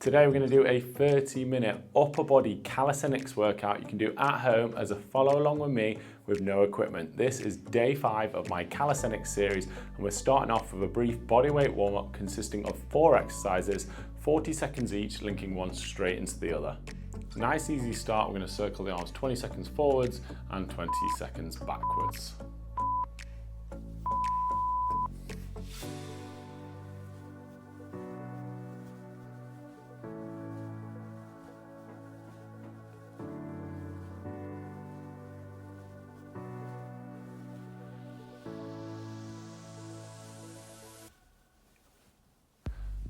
Today we're going to do a 30-minute upper body calisthenics workout you can do at home as a follow along with me with no equipment. This is day 5 of my calisthenics series and we're starting off with a brief bodyweight warm-up consisting of 4 exercises, 40 seconds each, linking one straight into the other. Nice easy start. We're going to circle the arms 20 seconds forwards and 20 seconds backwards.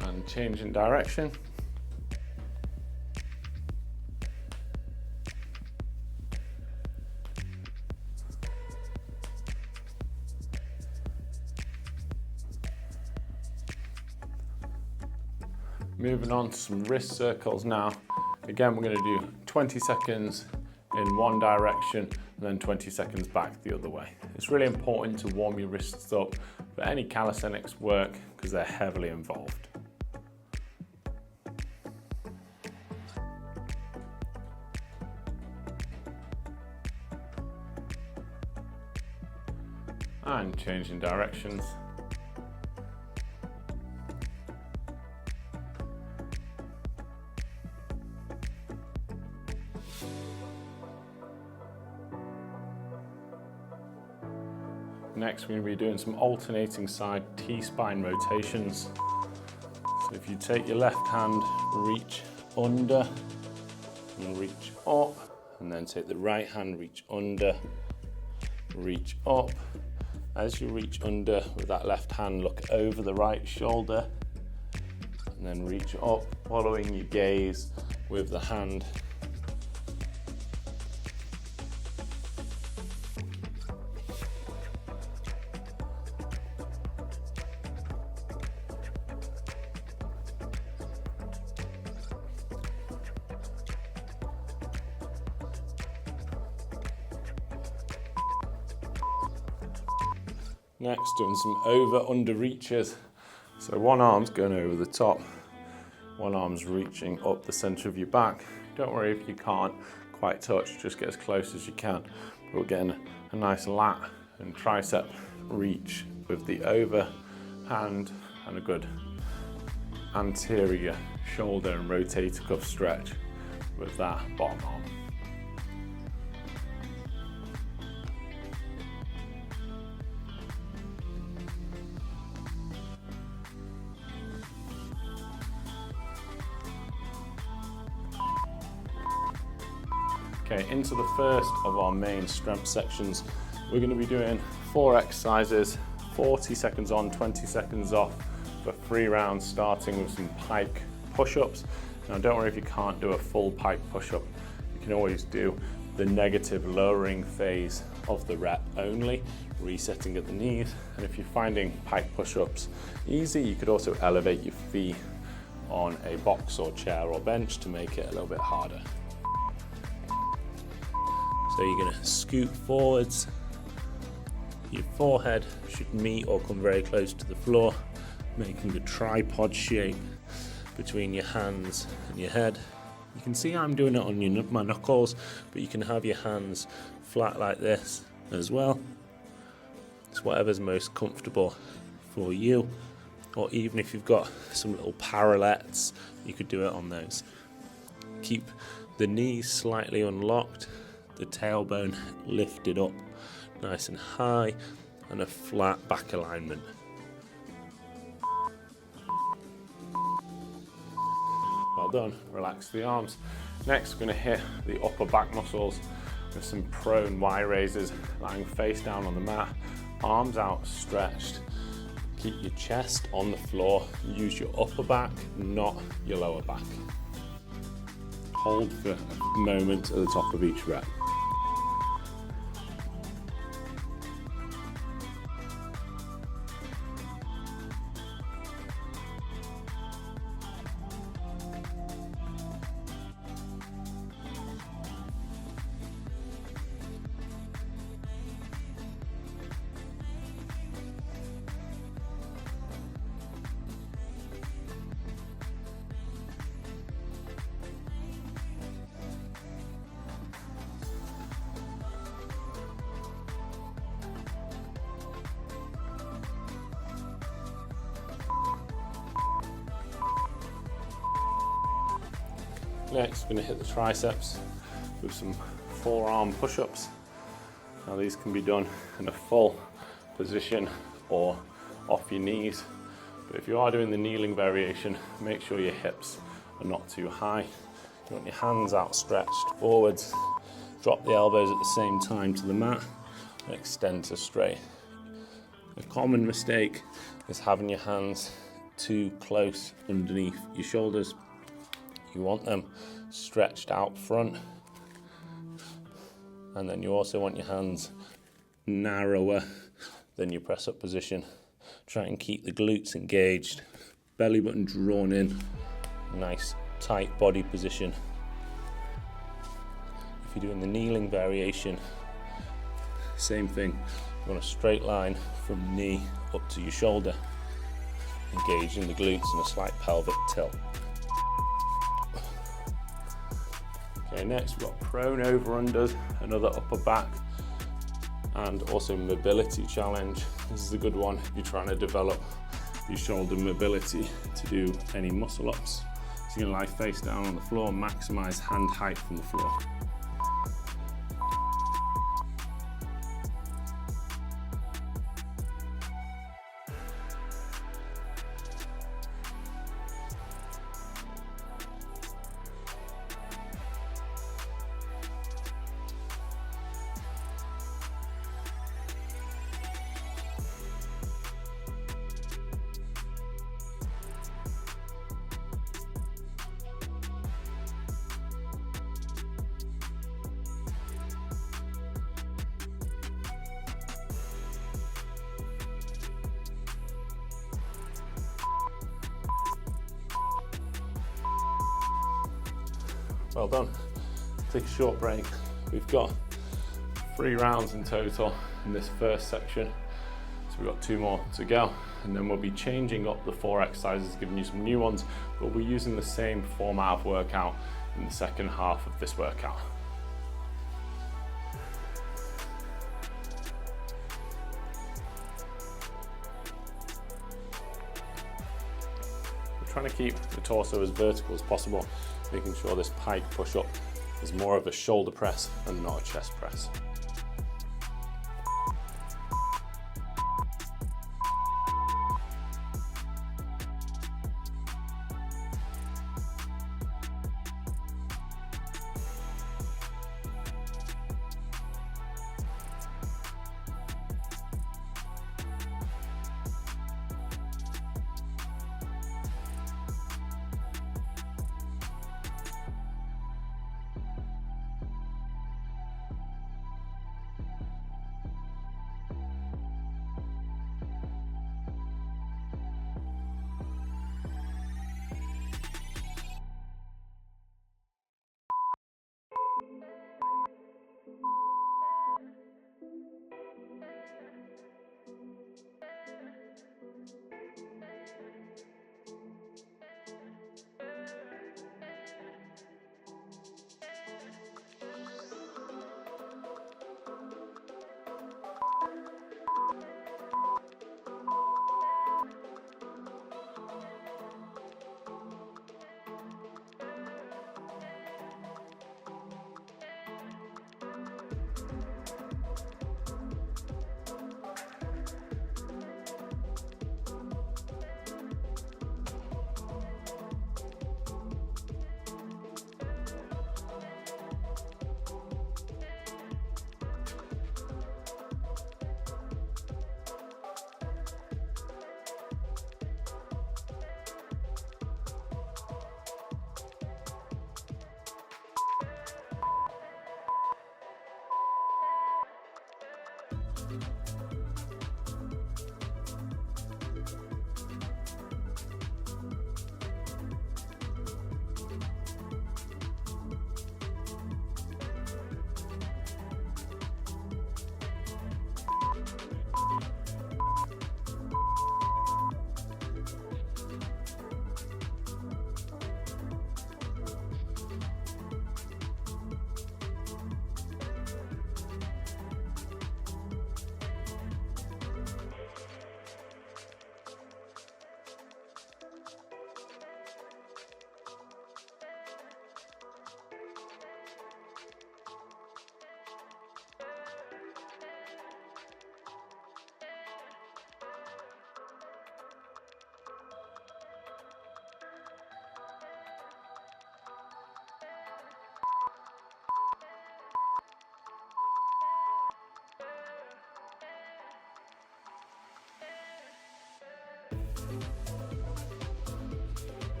And changing direction. Moving on to some wrist circles now. Again, we're going to do 20 seconds in one direction and then 20 seconds back the other way. It's really important to warm your wrists up for any calisthenics work because they're heavily involved. And changing directions. Next, we're going to be doing some alternating side T-spine rotations. So if you take your left hand, reach under and reach up, and then take the right hand, reach under, reach up. As you reach under with that left hand, look over the right shoulder and then reach up, following your gaze with the hand. Next, doing some over-under reaches. So one arm's going over the top, one arm's reaching up the center of your back. Don't worry if you can't quite touch, just get as close as you can. But we're getting a nice lat and tricep reach with the overhand and a good anterior shoulder and rotator cuff stretch with that bottom arm. Okay, into the first of our main strength sections. We're going to be doing 4 exercises, 40 seconds on, 20 seconds off for 3 rounds, starting with some pike push-ups. Now don't worry if you can't do a full pike push-up. You can always do the negative lowering phase of the rep only, resetting at the knees. And if you're finding pike push-ups easy, you could also elevate your feet on a box or chair or bench to make it a little bit harder. So you're going to scoot forwards, your forehead should meet or come very close to the floor, making a tripod shape between your hands and your head. You can see I'm doing it on my knuckles, but you can have your hands flat like this as well. It's whatever's most comfortable for you, or even if you've got some little parallettes, you could do it on those. Keep the knees slightly unlocked, the tailbone lifted up nice and high, and a flat back alignment. Well done, relax the arms. Next, we're going to hit the upper back muscles with some prone Y raises, lying face down on the mat, arms outstretched. Keep your chest on the floor, use your upper back, not your lower back. Hold for a moment at the top of each rep. Next, we're going to hit the triceps with some forearm push-ups. Now these can be done in a full position or off your knees. But if you are doing the kneeling variation, make sure your hips are not too high. You want your hands outstretched forwards. Drop the elbows at the same time to the mat and extend to straight. A common mistake is having your hands too close underneath your shoulders. You want them stretched out front, and then you also want your hands narrower than your press up position. Try and keep the glutes engaged, belly button drawn in, nice tight body position. If you're doing the kneeling variation, same thing. You want a straight line from knee up to your shoulder, engaging the glutes and a slight pelvic tilt. Okay, next we've got prone over-unders, another upper back and also mobility challenge. This is a good one if you're trying to develop your shoulder mobility to do any muscle ups. So you're gonna lie face down on the floor, maximize hand height from the floor. Well done. Take a short break. We've got 3 rounds in total in this first section. So we've got 2 more to go, and then we'll be changing up the 4 exercises, giving you some new ones, but we're using the same format of workout in the second half of this workout. We're trying to keep the torso as vertical as possible, making sure this pike push-up is more of a shoulder press and not a chest press.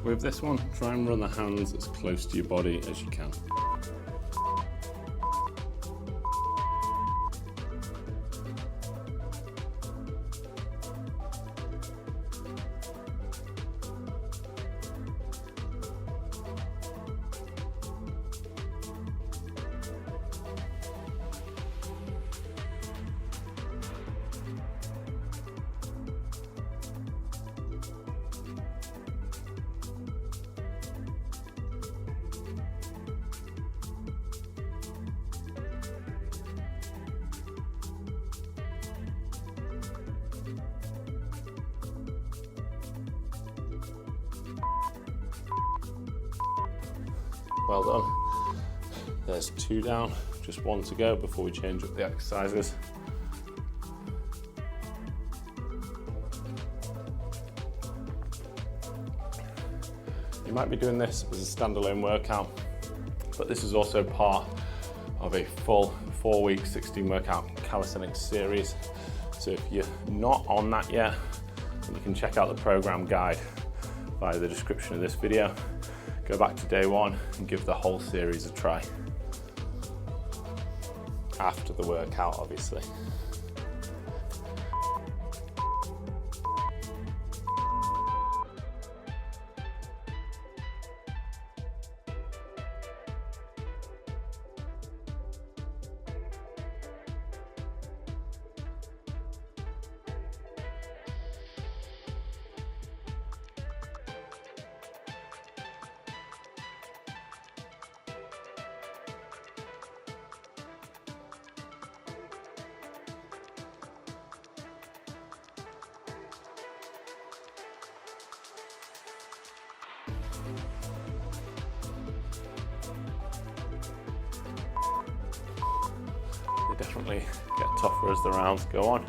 With this one, try and run the hands as close to your body as you can. Well done. There's 2 down, just 1 to go before we change up the exercises. You might be doing this as a standalone workout, but this is also part of a full 4-week 16 workout calisthenics series. So if you're not on that yet, then you can check out the program guide via the description of this video. Go back to day 1 and give the whole series a try. After the workout, obviously. They definitely get tougher as the rounds go on.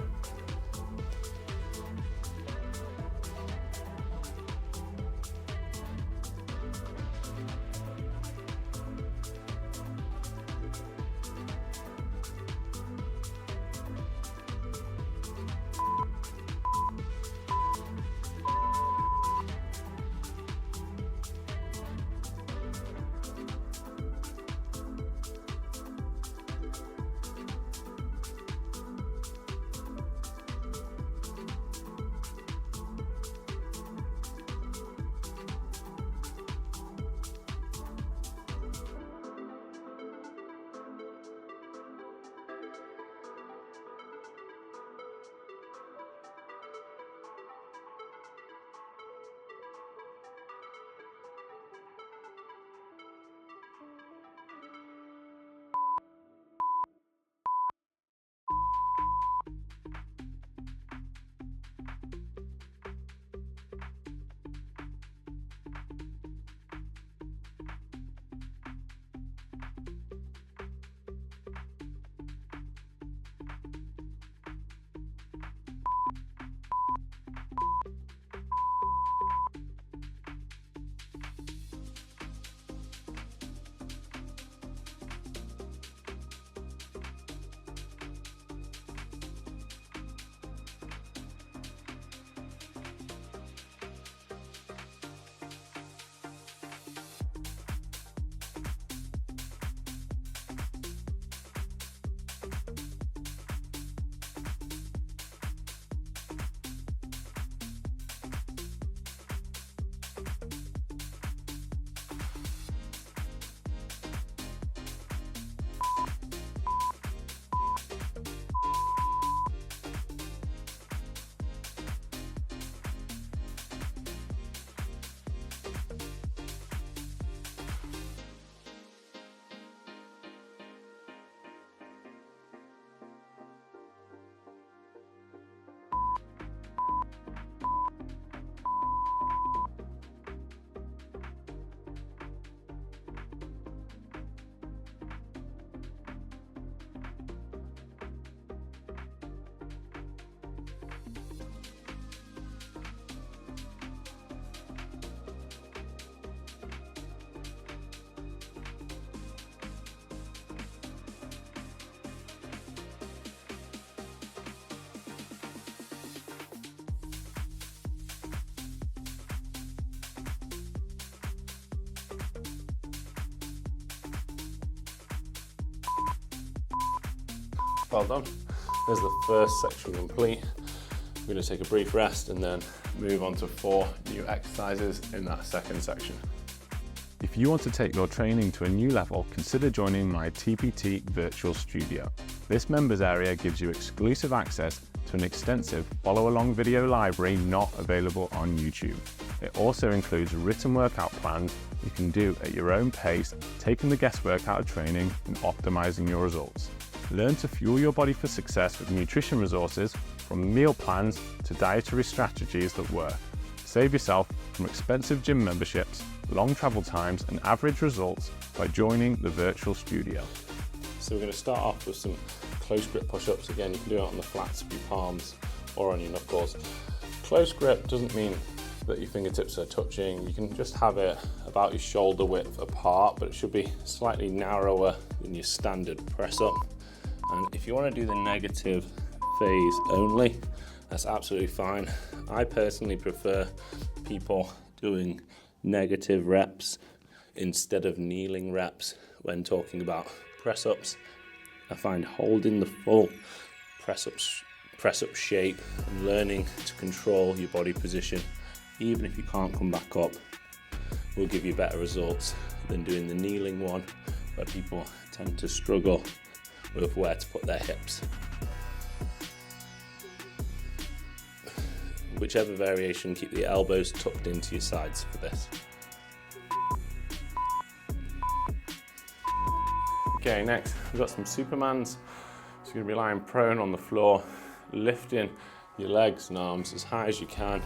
Well done. There's the first section complete. We're going to take a brief rest and then move on to 4 new exercises in that second section. If you want to take your training to a new level, consider joining my TPT virtual studio. This members area gives you exclusive access to an extensive follow-along video library not available on YouTube. It also includes written workout plans you can do at your own pace, taking the guesswork out of training and optimizing your results. Learn to fuel your body for success with nutrition resources, from meal plans to dietary strategies that work. Save yourself from expensive gym memberships, long travel times and average results by joining the virtual studio. So we're going to start off with some close grip push-ups. Again, you can do it on the flats of your palms or on your knuckles. Close grip doesn't mean that your fingertips are touching. You can just have it about your shoulder width apart, but it should be slightly narrower than your standard press up. And if you want to do the negative phase only, that's absolutely fine. I personally prefer people doing negative reps instead of kneeling reps when talking about press-ups. I find holding the full press-up shape and learning to control your body position, even if you can't come back up, will give you better results than doing the kneeling one, where people tend to struggle with where to put their hips. Whichever variation, keep the elbows tucked into your sides for this. Okay, next we've got some Supermans. So you're going to be lying prone on the floor, lifting your legs and arms as high as you can,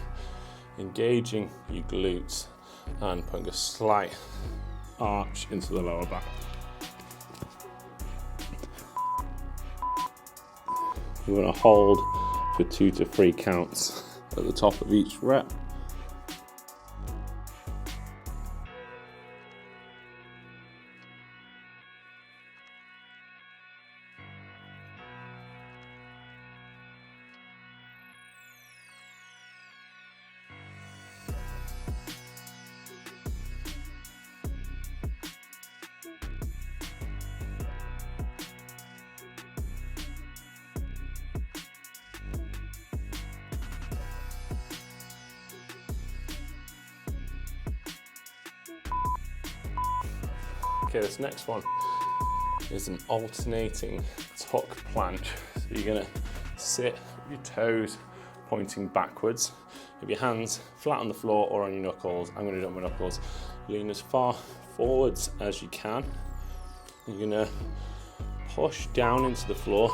engaging your glutes and putting a slight arch into the lower back. You're going to hold for 2 to 3 counts at the top of each rep. Okay, this next one is an alternating tuck planche. So you're going to sit with your toes pointing backwards, with your hands flat on the floor or on your knuckles. I'm going to do it on my knuckles. Lean as far forwards as you can. You're going to push down into the floor,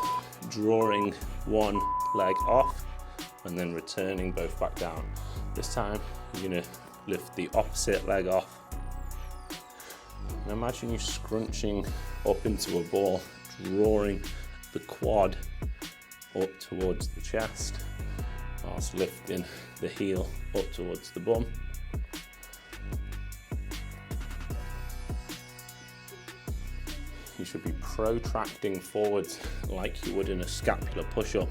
drawing one leg off and then returning both back down. This time you're going to lift the opposite leg off. And imagine you scrunching up into a ball, drawing the quad up towards the chest, whilst lifting the heel up towards the bum. You should be protracting forwards like you would in a scapular push-up,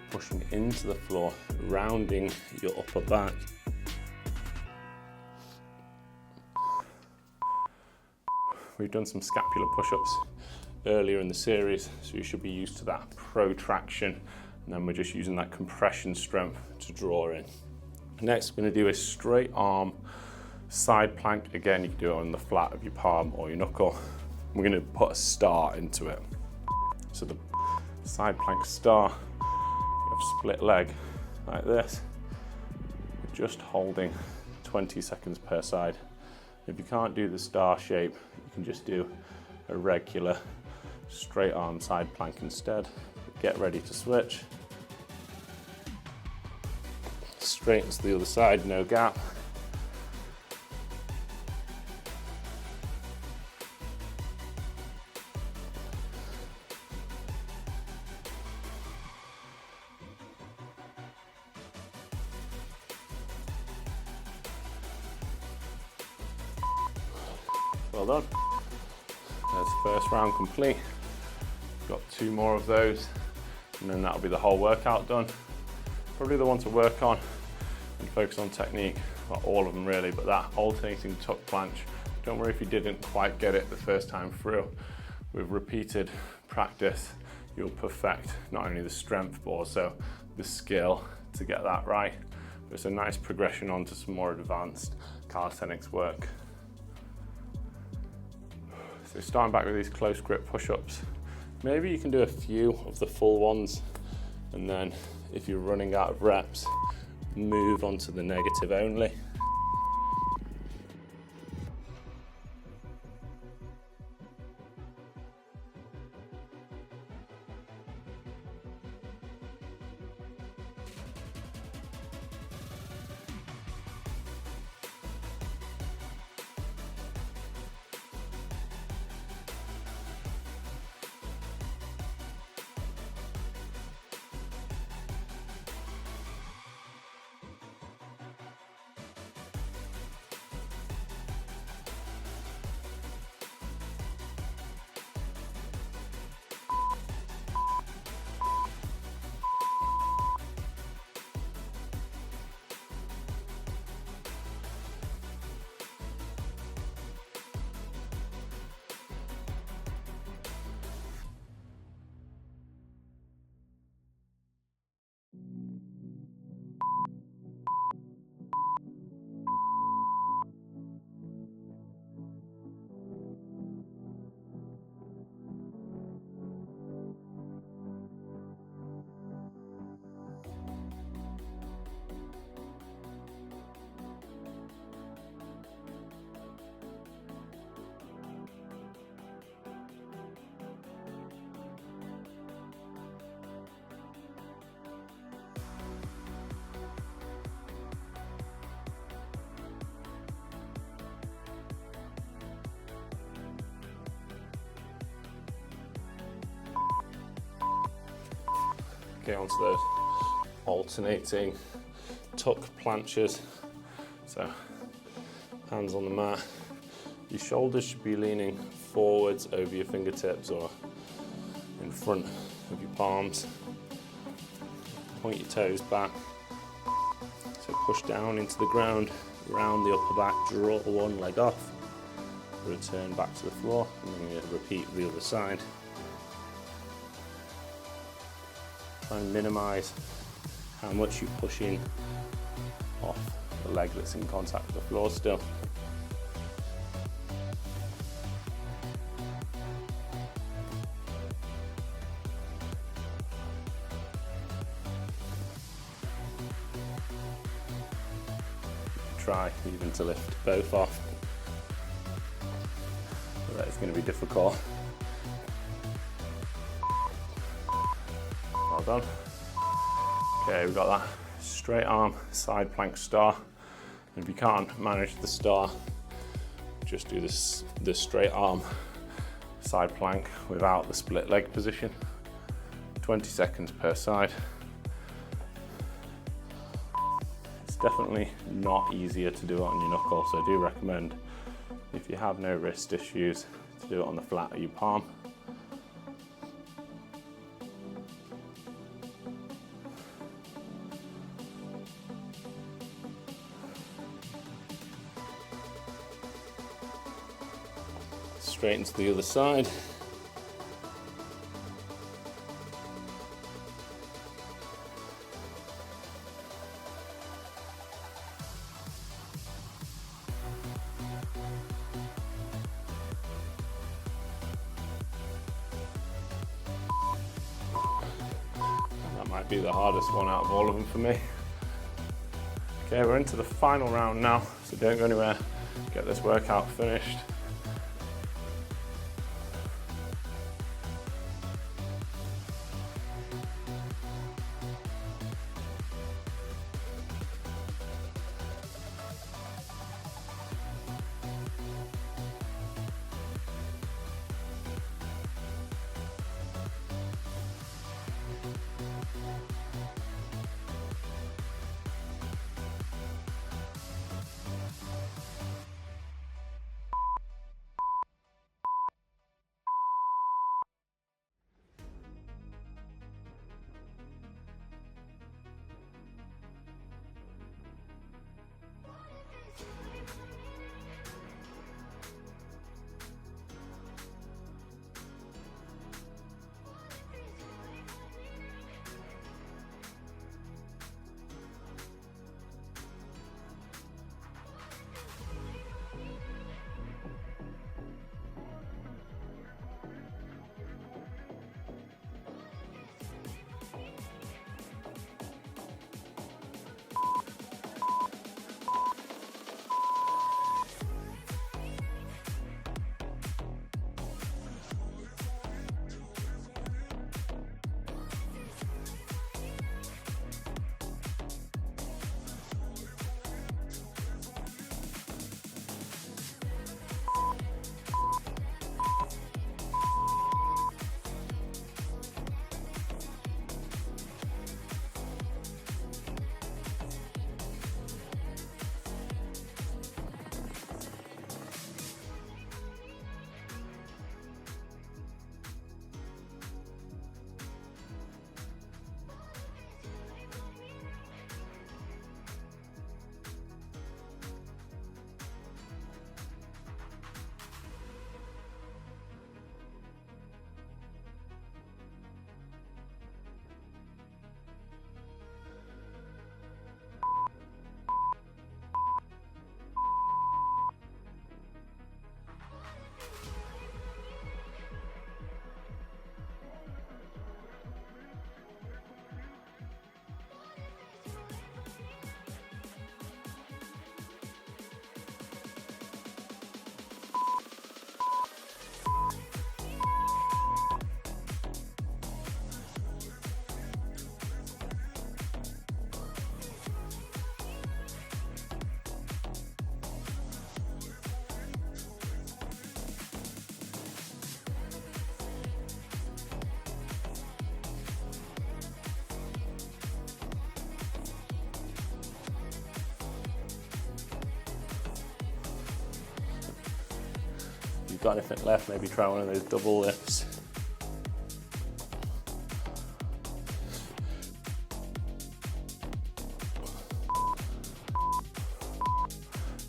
pushing into the floor, rounding your upper back. We've done some scapular push-ups earlier in the series, so you should be used to that protraction, and then we're just using that compression strength to draw in. Next, we're going to do a straight arm side plank. Again, you can do it on the flat of your palm or your knuckle. We're going to put a star into it. So the side plank star, you have split leg like this, just holding 20 seconds per side. If you can't do the star shape, you can just do a regular straight arm side plank instead. Get ready to switch. Straight into the other side, no gap. Well done. That's the first round complete. Got 2 more of those, and then that'll be the whole workout done. Probably the one to work on and focus on technique, well, all of them really, but that alternating tuck planche, don't worry if you didn't quite get it the first time through. With repeated practice, you'll perfect not only the strength but also the skill to get that right. It's a nice progression onto some more advanced calisthenics work. So starting back with these close grip push-ups, maybe you can do a few of the full ones, and then if you're running out of reps, move on to the negative only. Okay, onto those alternating tuck planches. So hands on the mat. Your shoulders should be leaning forwards over your fingertips or in front of your palms. Point your toes back. So push down into the ground, round the upper back, draw one leg off, return back to the floor, and then you repeat the other side. Try and minimise how much you're pushing off the leg that's in contact with the floor still. Try even to lift both off, but that is going to be difficult. Well done. Okay, we've got that straight arm side plank star. And if you can't manage the star, just do this the straight arm side plank without the split leg position. 20 seconds per side. It's definitely not easier to do it on your knuckle, so I do recommend, if you have no wrist issues, to do it on the flat of your palm. Straight into the other side. That might be the hardest one out of all of them for me. Okay, we're into the final round now, so don't go anywhere. Get this workout finished. you've got anything left, maybe try one of those double lifts.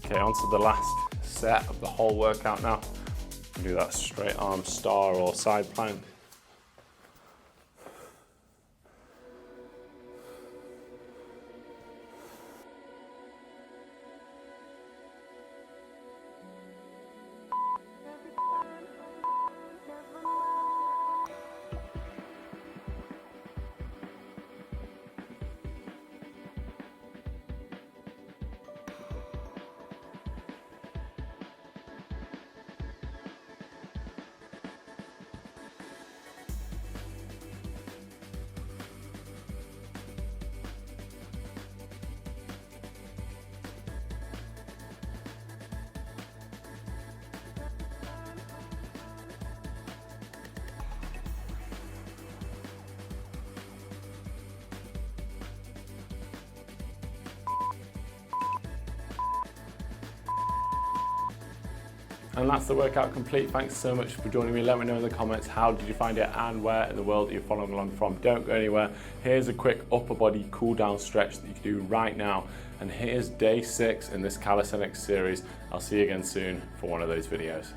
Okay, on to the last set of the whole workout now. Do that straight arm star or side plank. And that's the workout complete. Thanks so much for joining me. Let me know in the comments, how did you find it and where in the world you're following along from. Don't go anywhere. Here's a quick upper body cool down stretch that you can do right now. And here's day 6 in this calisthenics series. I'll see you again soon for one of those videos.